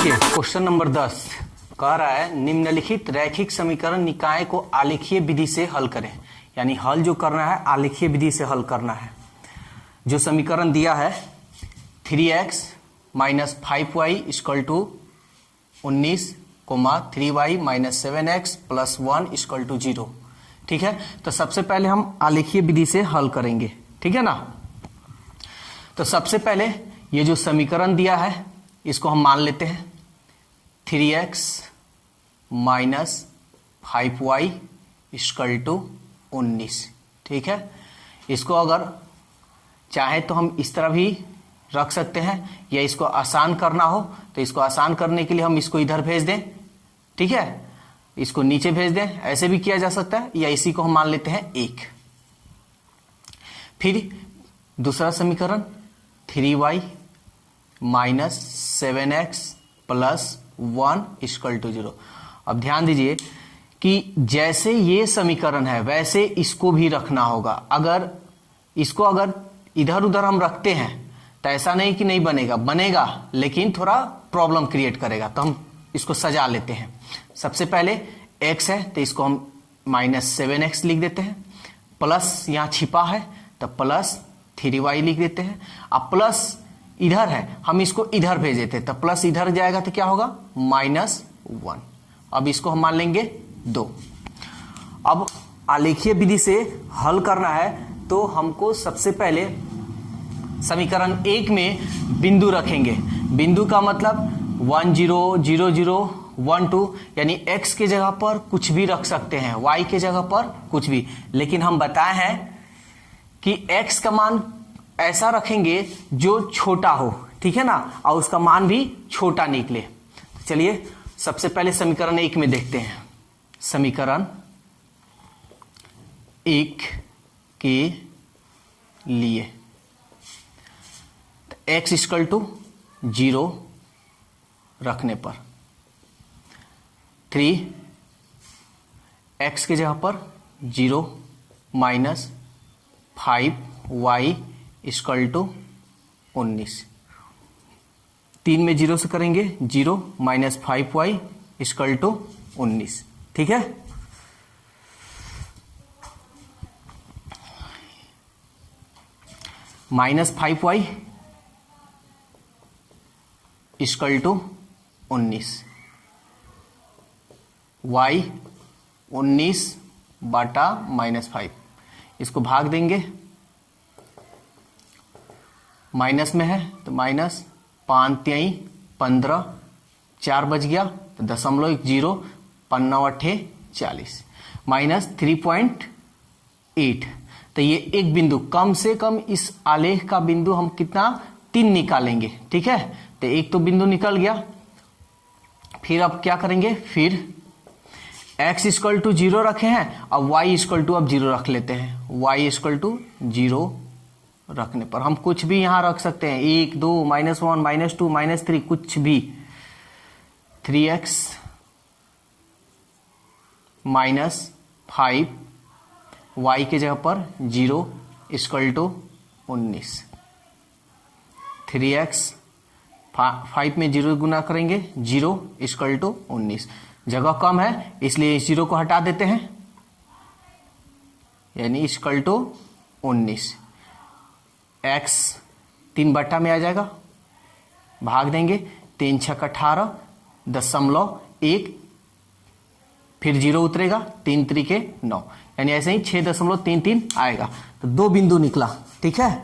देखिए question number 10 कह रहा है निम्नलिखित रैखिक समीकरण निकाय को आलेखीय विधि से हल करें। यानी हल जो करना है आलेखीय विधि से हल करना है। जो समीकरण दिया है 3x minus 5y equal to 19 3y minus 7x plus 1 equal to 0। ठीक है, तो सबसे पहले हम आलेखीय विधि से हल करेंगे। ठीक है ना। तो सबसे पहले ये जो समीकरण दिया है इसको हम मान लेते हैं 3x minus 5y equal to 19। ठीक है, इसको अगर चाहे तो हम इस तरह भी रख सकते हैं या इसको आसान करना हो तो इसको आसान करने के लिए हम इसको इधर भेज दें। ठीक है, इसको नीचे भेज दें, ऐसे भी किया जा सकता है, या इसी को हम मान लेते हैं 1। फिर दूसरा समीकरण 3y minus 7x plus 1 equal to 0। अब ध्यान दीजिए कि जैसे ये समीकरण है वैसे इसको भी रखना होगा। अगर इसको अगर इधर उधर हम रखते हैं तो ऐसा नहीं कि नहीं बनेगा, बनेगा लेकिन थोड़ा प्रॉब्लम क्रिएट करेगा। तो हम इसको सजा लेते हैं। सबसे पहले x है तो इसको हम माइनस 7x लिख देते हैं, प्लस यहाँ छिपा है तो प्लस 3y लिख देते हैं। अब प्लस इधर है हम इसको इधर भेज देते हैं तो प्लस इधर जाएगा तो क्या होगा माइनस 1। अब इसको हम मान लेंगे 2। अब आलेखीय विधि से हल करना है तो हमको सबसे पहले समीकरण 1 में बिंदु रखेंगे। बिंदु का मतलब 1 0 0 0 1 2, यानी x के जगह पर कुछ भी रख सकते हैं, y के जगह पर कुछ भी। लेकिन हम बताए हैं कि x का मान ऐसा रखेंगे जो छोटा हो। ठीक है ना, और उसका मान भी छोटा निकले। चलिए सबसे पहले समीकरण 1 में देखते हैं। समीकरण 1 के लिए x इक्वल टू 0 रखने पर 3 x के जगह पर 0 माइनस 5y इक्वल टू 19। 3 में 0 से करेंगे 0 माइनस 5y इक्वल टू 19। ठीक है, minus 5y equal to 19, y 19 बटा माइनस 5। इसको भाग देंगे, माइनस में है तो माइनस 5 3 15, 4 बच गया तो 0.10, 5 9 8 40, माइनस 3.8। तो ये एक बिंदु, कम से कम इस आलेख का बिंदु हम कितना 3 निकालेंगे। ठीक है, तो एक तो बिंदु निकल गया। फिर अब क्या करेंगे, फिर x इक्वल टू 0 रखे हैं और y इक्वल टू अब 0 रख लेते हैं। y इक्वल टू 0 रखने पर हम कुछ भी यहां रख सकते हैं, 1 2 -1 -2 -3 कुछ भी। 3x माइनस 5 y के जगह पर 0 इक्वल टू 19। 3x 5 में 0 गुना करेंगे 0 इक्वल टू 19। जगह कम है इसलिए इस 0 को हटा देते हैं, यानी इक्वल टू 19। x 3 बटा में आ जाएगा, भाग देंगे 3 6 18 0.1, फिर 0 उतरेगा 3 3 के 9, यानी ऐसे ही 6.33 आएगा। तो 2 बिंदु निकला। ठीक है,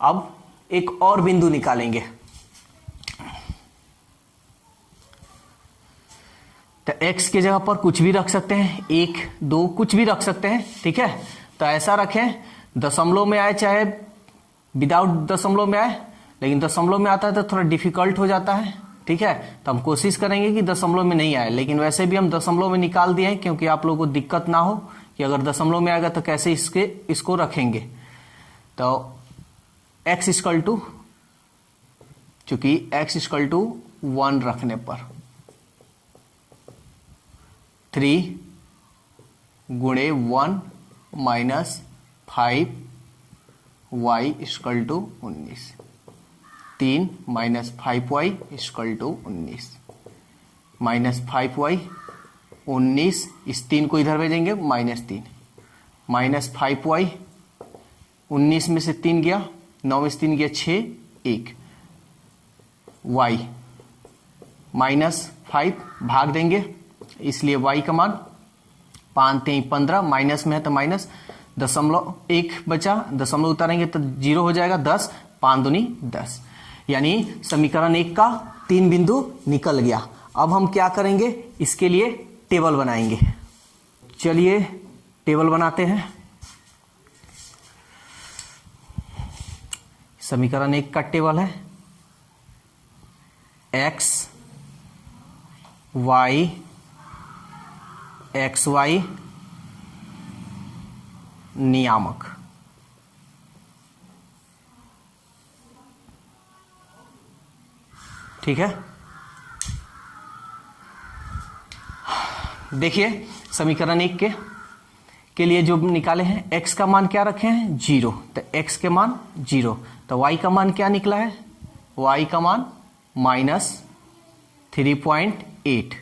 अब एक और बिंदु निकालेंगे। तो x के जगह पर कुछ भी रख सकते हैं, 1 2 कुछ भी रख सकते हैं। ठीक है, तो ऐसा रखें दशमलव में आए चाहे विदाउट दशमलव में आए, लेकिन दशमलव में आता है तो थोड़ा डिफिकल्ट हो जाता है। ठीक है, तो हम कोशिश करेंगे कि दशमलव में नहीं आए, लेकिन वैसे भी हम दशमलव में निकाल दिए हैं क्योंकि आप लोगों को दिक्कत ना हो कि अगर दशमलव में आएगा तो कैसे इसको रखेंगे। तो x इक्वल टू, चूंकि x इक्वल टू 1 रखने पर 3 गुणे 1 minus 5 y equal to 19, 3 minus 5y equal to 19। -5y 19, इस 3 को इधर भेजेंगे -3, -5y 19 में से 3 गया, 9 में से 3 गया 6, 1 y -5 भाग देंगे, इसलिए y का मान 5 3 15, माइनस में है तो माइनस, 0.1 बचा, दशमलव उतारेंगे तो 0 हो जाएगा, 10, 5 दूनी 10, यानी समीकरण 1 का 3 बिंदु निकल गया। अब हम क्या करेंगे, इसके लिए टेबल बनाएंगे। चलिए टेबल बनाते हैं। समीकरण 1 का टेबल है x y xy नियामक। ठीक है, देखिए समीकरण 1 के लिए जो निकाले हैं, x का मान क्या रखे हैं 0, तो x के मान 0, तो y का मान क्या निकला है, y का मान -3.8।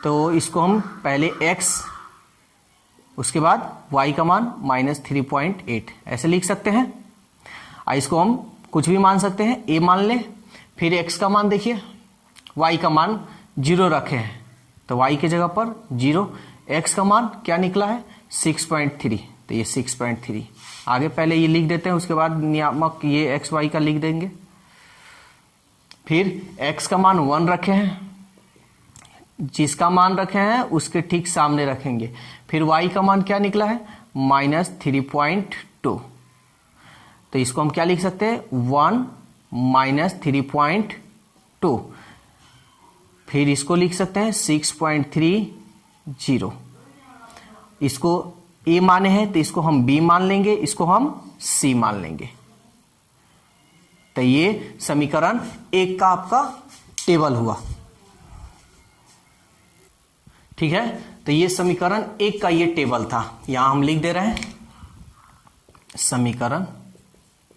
तो इसको हम पहले x, उसके बाद y का मान -3.8 ऐसे लिख सकते हैं। इसको हम कुछ भी मान सकते हैं, a मान ले, फिर x का मान देखिए, y का मान 0 रखे हैं तो y की जगह पर 0, x का मान क्या निकला है 6.3, तो ये 6.3 आगे पहले ये लिख देते हैं, उसके बाद नियामक ये x y का लिख देंगे। फिर x का मान 1 रखे हैं, जिसका मान रखे हैं उसके ठीक सामने रखेंगे। फिर y का मान क्या निकला है -3.2, तो इसको हम क्या लिख सकते हैं 1 -3.2, फिर इसको लिख सकते हैं 6.30। इसको a माने हैं तो इसको हम b मान लेंगे, इसको हम c मान लेंगे। तो ये समीकरण 1 का आपका टेबल हुआ। ठीक है, तो ये समीकरण 1 का ये टेबल था, यहां हम लिख दे रहे हैं समीकरण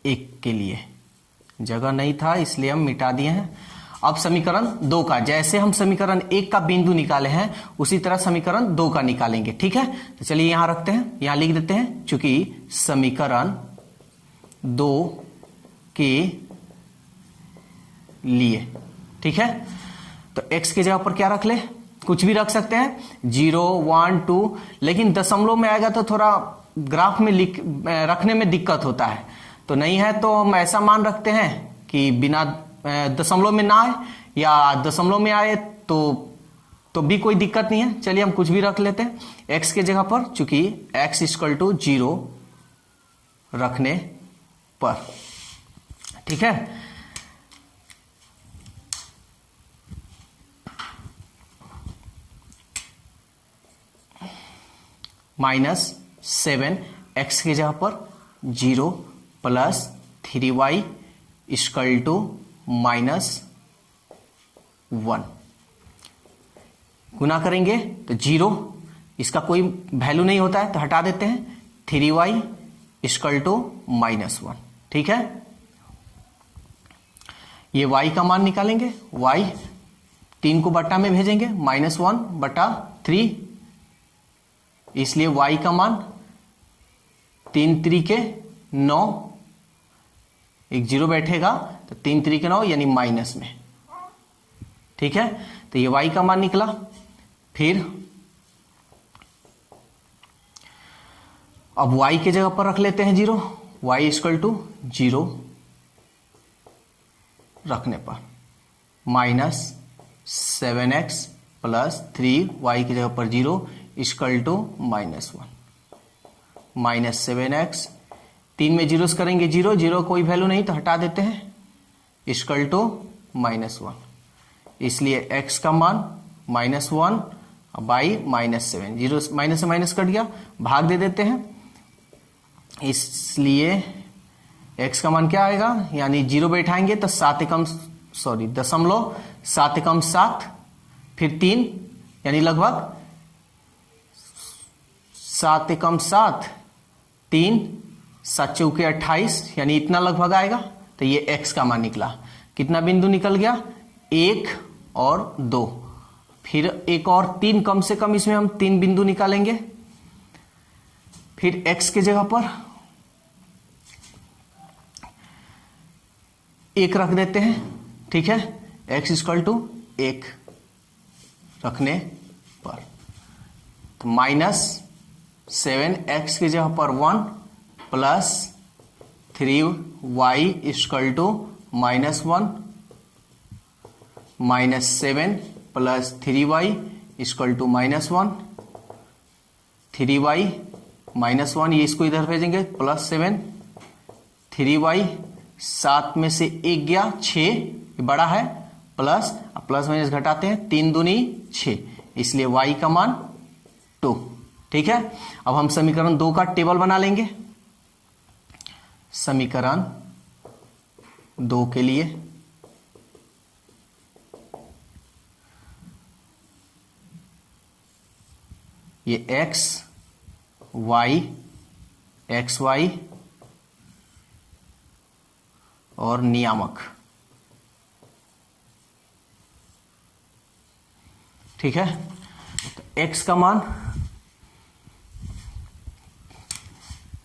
1 के लिए, जगह नहीं था इसलिए हम मिटा दिए हैं। अब समीकरण 2 का, जैसे हम समीकरण 1 का बिंदु निकाले हैं उसी तरह समीकरण 2 का निकालेंगे। ठीक है, तो चलिए यहां रखते हैं, यहां लिख देते हैं, चूंकि समीकरण 2 के लिए। ठीक है, तो x की जगह पर क्या रख ले, कुछ भी रख सकते हैं, 0 1 2, लेकिन दशमलव में आएगा तो थोड़ा ग्राफ में रखने में दिक्कत होता है, तो नहीं है तो हम ऐसा मान रखते हैं कि बिना दशमलव में ना आए, या दशमलव में आए तो भी कोई दिक्कत नहीं है। चलिए हम कुछ भी रख लेते हैं x के जगह पर, चूंकि x = 0 रखने पर। ठीक है, -7 x की जगह पर 0 + 3y = -1। गुना करेंगे तो 0, इसका कोई वैल्यू नहीं होता है तो हटा देते हैं, 3y = -1। ठीक है, ये y का मान निकालेंगे, y 3 को बट्टा में भेजेंगे, -1/3, इसलिए y का मान 3 3 9, एक 0 बैठेगा तो 3 3 9 यानी माइनस में। ठीक है, तो ये y का मान निकला। फिर अब y के जगह पर रख लेते हैं 0, y = 0 रखने पर -7x + 3y की जगह पर 0 = -1, -7x 3 में 0 करेंगे 0 0, कोई वैल्यू नहीं तो हटा देते हैं, = -1, इसलिए x का मान -1 बाई -7, 0 माइनस से माइनस कट गया, भाग दे देते हैं, इसलिए x का मान क्या आएगा, यानी 0 बैठाएंगे तो 7 = 7, फिर 3 यानी लगभग 7 = 7, 3 7 × 4 = 28, यानी इतना लगभग आएगा। तो ये x का मान निकला। कितना बिंदु निकल गया, 1 और 2, फिर एक और 3, कम से कम इसमें हम 3 बिंदु निकालेंगे। फिर x के जगह पर 1 रख देते हैं, ठीक है, x इक्वल टू 1 रखने पर तो -7x की जगह पर 1 plus 3y equal to -1 -7 plus 3y equal to -1, 3y -1, ये इसको इधर भेजेंगे, +7 3y, 7 में से 1 गया 6 बड़ा है, प्लस प्लस माइनस घटाते हैं, 3 दूनी 6, इसलिए y का मान 2। ठीक है, अब हम समीकरण 2 का टेबल बना लेंगे। समीकरण 2 के लिए ये x y x y और नियामक, ठीक है, तो x का मान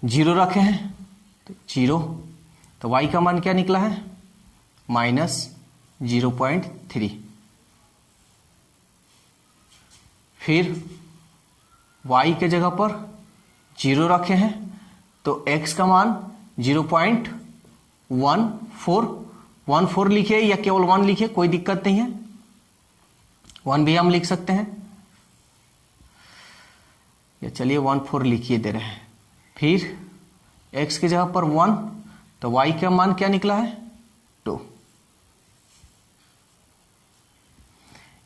0 रखे हैं तो 0, तो y का मान क्या निकला है -0.3। फिर y के जगह पर 0 रखे हैं तो x का मान 0.14 लिखे या केवल 1 लिखे, कोई दिक्कत नहीं है, 1 भी हम लिख सकते हैं, या चलिए 14 लिखिए दे रहे हैं। फिर x की जगह पर 1 तो y का मान क्या निकला है 2।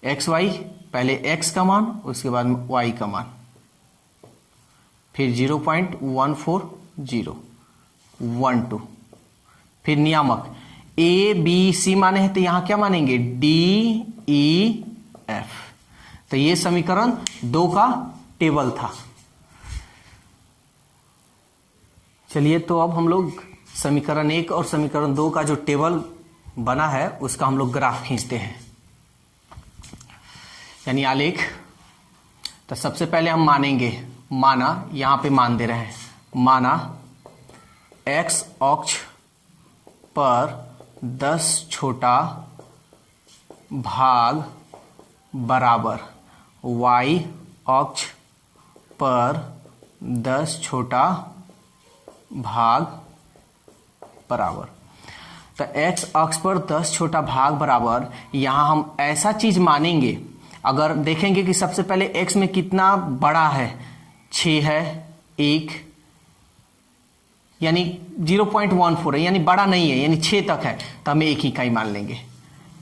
xy, पहले x का मान उसके बाद y का मान, फिर 0.1412, फिर नियामक a b c माने हैं तो यहां क्या मानेंगे d e f। तो ये समीकरण 2 का टेबल था। चलिए, तो अब हम लोग समीकरण 1 और समीकरण 2 का जो टेबल बना है उसका हम लोग ग्राफ खींचते हैं, यानी आलेख। तो सबसे पहले हम मानेंगे, माना यहां पे मान दे रहे हैं, माना x अक्ष पर 10 छोटा भाग बराबर y अक्ष पर 10 छोटा भाग बराबर। तो x अक्ष पर 10 छोटा भाग बराबर, यहां हम ऐसा चीज मानेंगे, अगर देखेंगे कि सबसे पहले x में कितना बड़ा है, 6 है, 1 यानी 0.14 है, यानी बड़ा नहीं है, यानी 6 तक है, तो हम 1 इकाई मान लेंगे।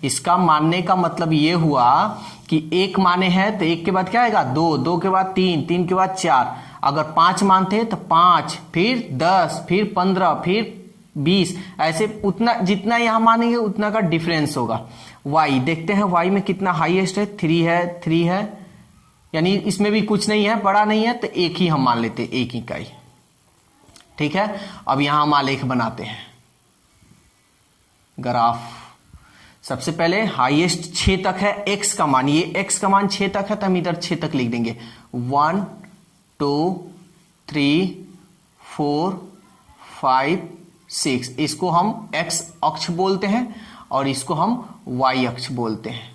इसका मानने का मतलब ये हुआ कि 1 माने हैं तो 1 के बाद क्या आएगा 2, 2 के बाद 3, 3 के बाद 4, अगर 5 मानते हैं तो 5, फिर 10, फिर 15, फिर 20, ऐसे उतना जितना यहां मानेंगे उतना का डिफरेंस होगा। y देखते हैं, y में कितना हाईएस्ट है, 3 है, यानी इसमें भी कुछ नहीं है, बड़ा नहीं है, तो 1 ही हम मान लेते हैं, 1 इकाई। ठीक है, अब यहां हम आलेख बनाते हैं, ग्राफ। सबसे पहले हाईएस्ट 6 तक है x का मान, ये x का मान 6 तक है तो हम इधर 6 तक लिख देंगे, 1 2 3 4 5 6, इसको हम x अक्ष बोलते हैं और इसको हम y अक्ष बोलते हैं,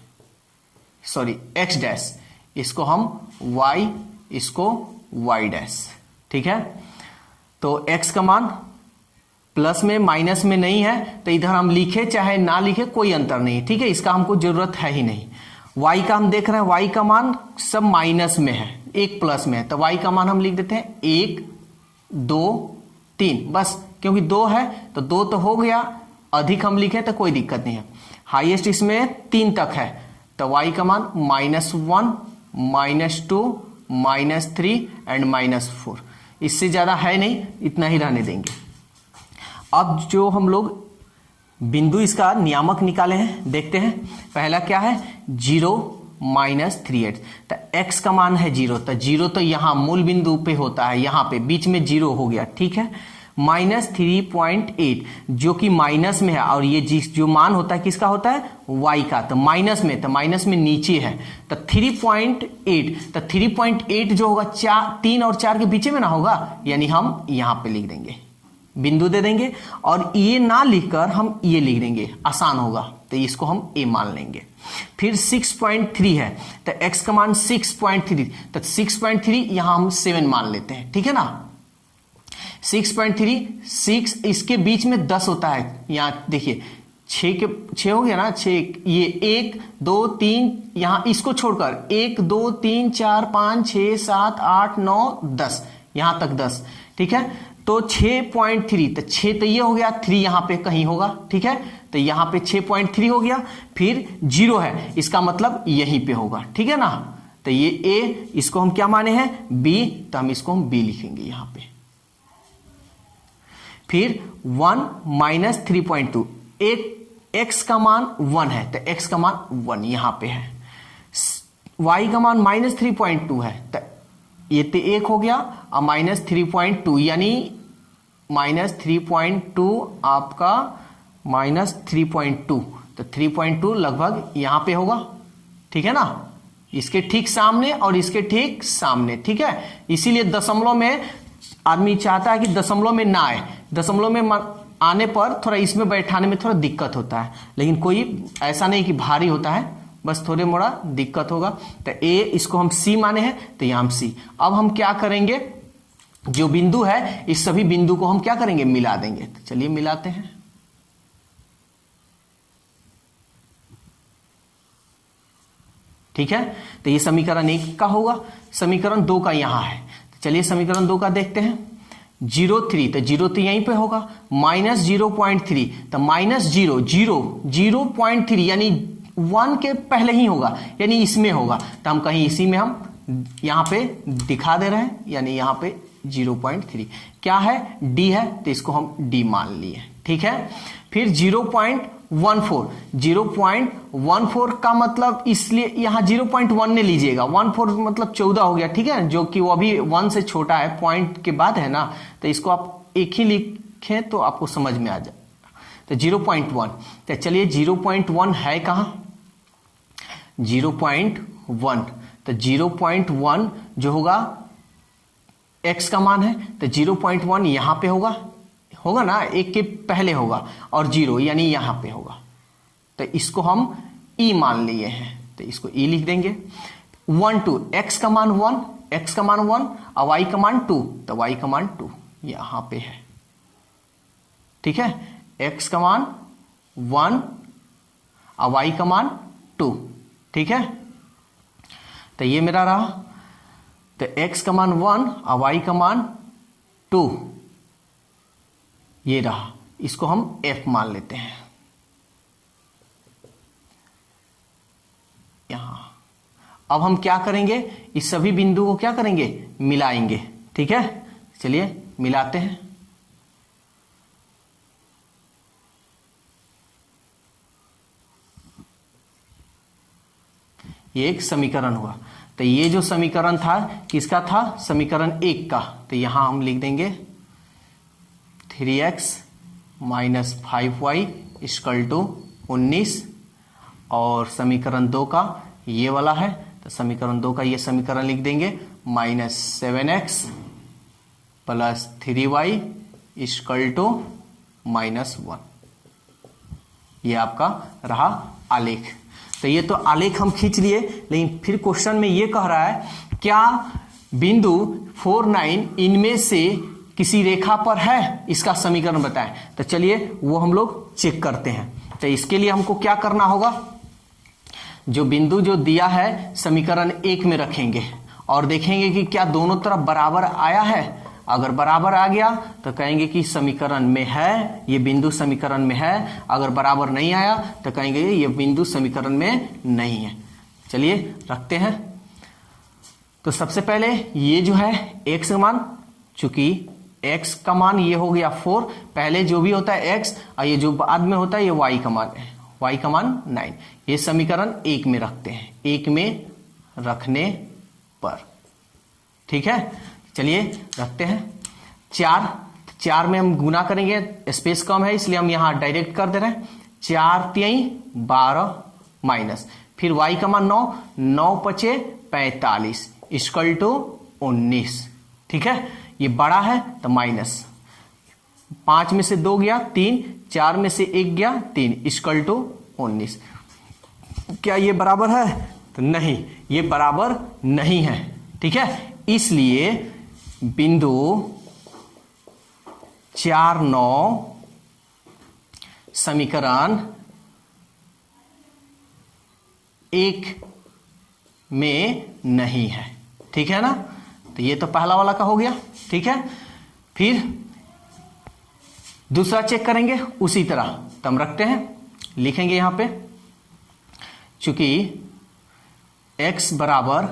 सॉरी x डैश, इसको हम y, इसको y डैश। ठीक है, तो x का मान प्लस में माइनस में नहीं है तो इधर हम लिखे चाहे ना लिखे कोई अंतर नहीं, ठीक है, इसका हमको जरूरत है ही नहीं। y का हम देख रहे हैं, y का मान सब माइनस में है, 1 प्लस में है, तो y का मान हम लिख देते हैं 1 2 3, बस, क्योंकि 2 है तो 2 तो हो गया, अधिक हम लिखे तो कोई दिक्कत नहीं है। हाईएस्ट इसमें 3 तक है तो y का मान -1 -2 -3 एंड -4, इससे ज्यादा है नहीं, इतना ही रहने देंगे। अब जो हम लोग बिंदु इसका नियामक निकाले हैं, देखते हैं। पहला क्या है 0 -38, तो x का मान है 0, तो 0 तो यहां मूल बिंदु पे होता है, यहां पे बीच में 0 हो गया, ठीक है, -3.8 जो कि माइनस में है, और ये जो मान होता है किसका होता है, y का, तो माइनस में, तो माइनस में नीचे है, तो 3.8, तो 3.8 जो होगा 3 और 4 के बीच में ना होगा, यानी हम यहां पे लिख देंगे, बिंदु दे देंगे, और ये ना लिखकर हम ये लिख देंगे, आसान होगा, तो इसको हम a मान लेंगे। फिर 6.3 है, तो x का मान 6.3, तो 6.3 यहां हम 7 मान लेते हैं, ठीक है ना। 6.3, 6 इसके बीच में 10 होता है, यहां देखिए 6 हो गया ना, 6, ये 1 2 3, यहां इसको छोड़कर 1 2 3 4 5 6 7 8 9 10, यहां तक 10, ठीक है। तो 6.3, तो 6 तो ये हो गया, 3 यहां पे कहीं होगा, ठीक है, तो यहां पे 6.3 हो गया, फिर 0 है, इसका मतलब यहीं पे होगा, ठीक है ना। तो ये a, इसको हम क्या माने हैं, b, तो हम इसको हम b लिखेंगे यहां पे। फिर 1 - 3.2, एक x का मान 1 है, तो x का मान 1 यहां पे है, y का मान -3.2 है, तो ये तो 1 हो गया, और -3.2 यानी -3.2 आपका -3.2, तो 3.2 लगभग यहां पे होगा, ठीक है ना, इसके ठीक सामने और इसके ठीक सामने, ठीक है। इसीलिए दशमलव में आदमी चाहता है कि दशमलव में ना आए, दशमलव में आने पर थोड़ा इसमें बैठाने में थोड़ा दिक्कत होता है, लेकिन कोई ऐसा नहीं कि भारी होता है, बस थोड़े मोड़ा दिक्कत होगा। तो a, इसको हम c माने हैं, तो यहां हम c। अब हम क्या करेंगे, जो बिंदु है इस सभी बिंदु को हम क्या करेंगे, मिला देंगे। तो चलिए मिलाते हैं। ठीक है, तो ये समीकरण 1 का होगा, समीकरण 2 का यहां है, तो चलिए समीकरण 2 का देखते हैं। 0.3, तो 0 यहीं पे होगा, -0.3, तो -0.3 यानी 1 के पहले ही होगा, यानी इसमें होगा, तो हम कहीं इसी में हम यहां पे दिखा दे रहे हैं, यानी यहां पे 0.3 क्या है, d है, तो इसको हम d मान लिए, ठीक है। फिर 0.14 का मतलब इसलिए यहां 0.1 ने लीजिएगा, 14 मतलब 14 हो गया, ठीक है, जो कि वो अभी 1 से छोटा है, पॉइंट के बाद है ना, तो इसको आप एक ही लिखें तो आपको समझ में आ जाए। तो 0.1, तो चलिए 0.1 है कहां, 0.1, तो 0.1 जो होगा x का मान है, तो 0.1 यहां पे होगा ना, 1 के पहले होगा, और 0 यानी यहां पे होगा, तो इसको हम e मान लिए हैं, तो इसको e लिख देंगे। 1 2, x का मान 1, x का मान 1 और y का मान 2, तो y का मान 2 यहां पे है, ठीक है, x का मान 1 और y का मान 2, ठीक है, तो ये मेरा रहा, तो x का मान 1 और y का मान 2 ये रहा, इसको हम f मान लेते हैं यहां। अब हम क्या करेंगे, इस सभी बिंदु को क्या करेंगे, मिलाएंगे, ठीक है, चलिए मिलाते हैं। ये एक समीकरण हुआ, तो ये जो समीकरण था किसका था, समीकरण 1 का, तो यहां हम लिख देंगे 3x - 5y = 19, और समीकरण 2 का ये वाला है, तो समीकरण 2 का ये समीकरण लिख देंगे -7x + 3y = -1। ये आपका रहा आलेख। तो ये तो आलेख हम खींच लिए, लेकिन फिर क्वेश्चन में ये कह रहा है क्या बिंदु 4 9 इनमें से किसी रेखा पर है, इसका समीकरण बताएं। तो चलिए वो हम लोग चेक करते हैं। तो इसके लिए हमको क्या करना होगा, जो बिंदु जो दिया है समीकरण 1 में रखेंगे और देखेंगे कि क्या दोनों तरफ बराबर आया है। अगर बराबर आ गया तो कहेंगे कि समीकरण में है, ये बिंदु समीकरण में है। अगर बराबर नहीं आया तो कहेंगे ये बिंदु समीकरण में नहीं है। चलिए रखते हैं। तो सबसे पहले ये जो है x का मान, चूंकि x का मान ये हो गया 4, पहले जो भी होता है x और ये जो बाद में होता है ये y का मान है, y का मान 9। ये समीकरण 1 में रखते हैं, 1 में रखने पर, ठीक है। चलिए रखते हैं 4, 4 में हम गुना करेंगे, स्पेस कम है इसलिए हम यहां डायरेक्ट कर दे रहे हैं। 4 3 12 माइनस, फिर y का मान 9, 9 5 45 इक्वल टू 19। ठीक है, ये बड़ा है तो माइनस, 5 में से 2 गया 3, 4 में से 1 गया 3 इक्वल टू 19। क्या ये बराबर है? तो नहीं, ये बराबर नहीं है। ठीक है, इसलिए बिंदु 4 9 समीकरण 1 में नहीं है। ठीक है ना, तो ये तो पहला वाला का हो गया। ठीक है, फिर दूसरा चेक करेंगे उसी तरह, तो हम रखते हैं, लिखेंगे यहां पे, चूंकि x बराबर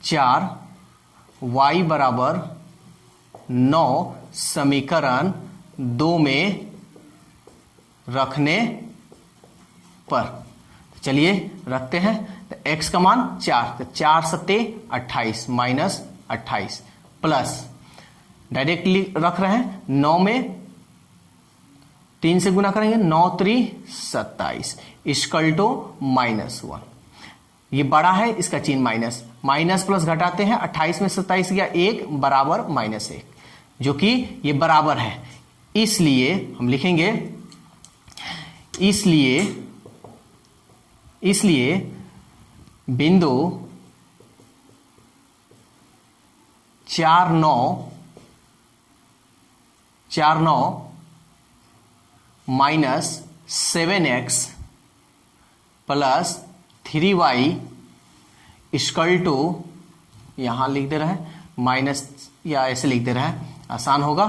4 y बराबर 9 समीकरण 2 में रखने पर, चलिए रखते हैं। तो x का मान 4, तो 4 7 28 माइनस 28 प्लस, डायरेक्टली रख रहे हैं, 9 में 3 से गुना करेंगे, 9 3 27 इक्वल टू -1। ये बड़ा है, इसका चिन्ह माइनस, माइनस प्लस घटाते हैं, 28 में 27 गया 1 बराबर -1, जो कि ये बराबर है। इसलिए हम लिखेंगे, इसलिए बिंदु 4 9 minus 7x plus 3y equal to, यहां लिख दे रहे हैं माइनस, या ऐसे लिख दे रहे हैं, आसान होगा।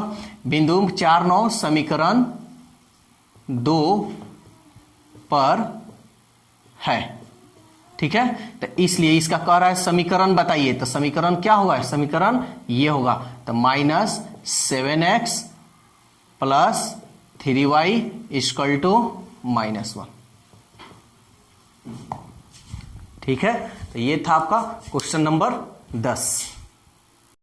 बिंदु 4 9 समीकरण 2 पर है। ठीक है, तो इसलिए इसका कह रहा है समीकरण बताइए, तो समीकरण क्या होगा? समीकरण ये होगा, तो -7x plus 3y equal to -1। ठीक है, तो ये था आपका क्वेश्चन नंबर 10।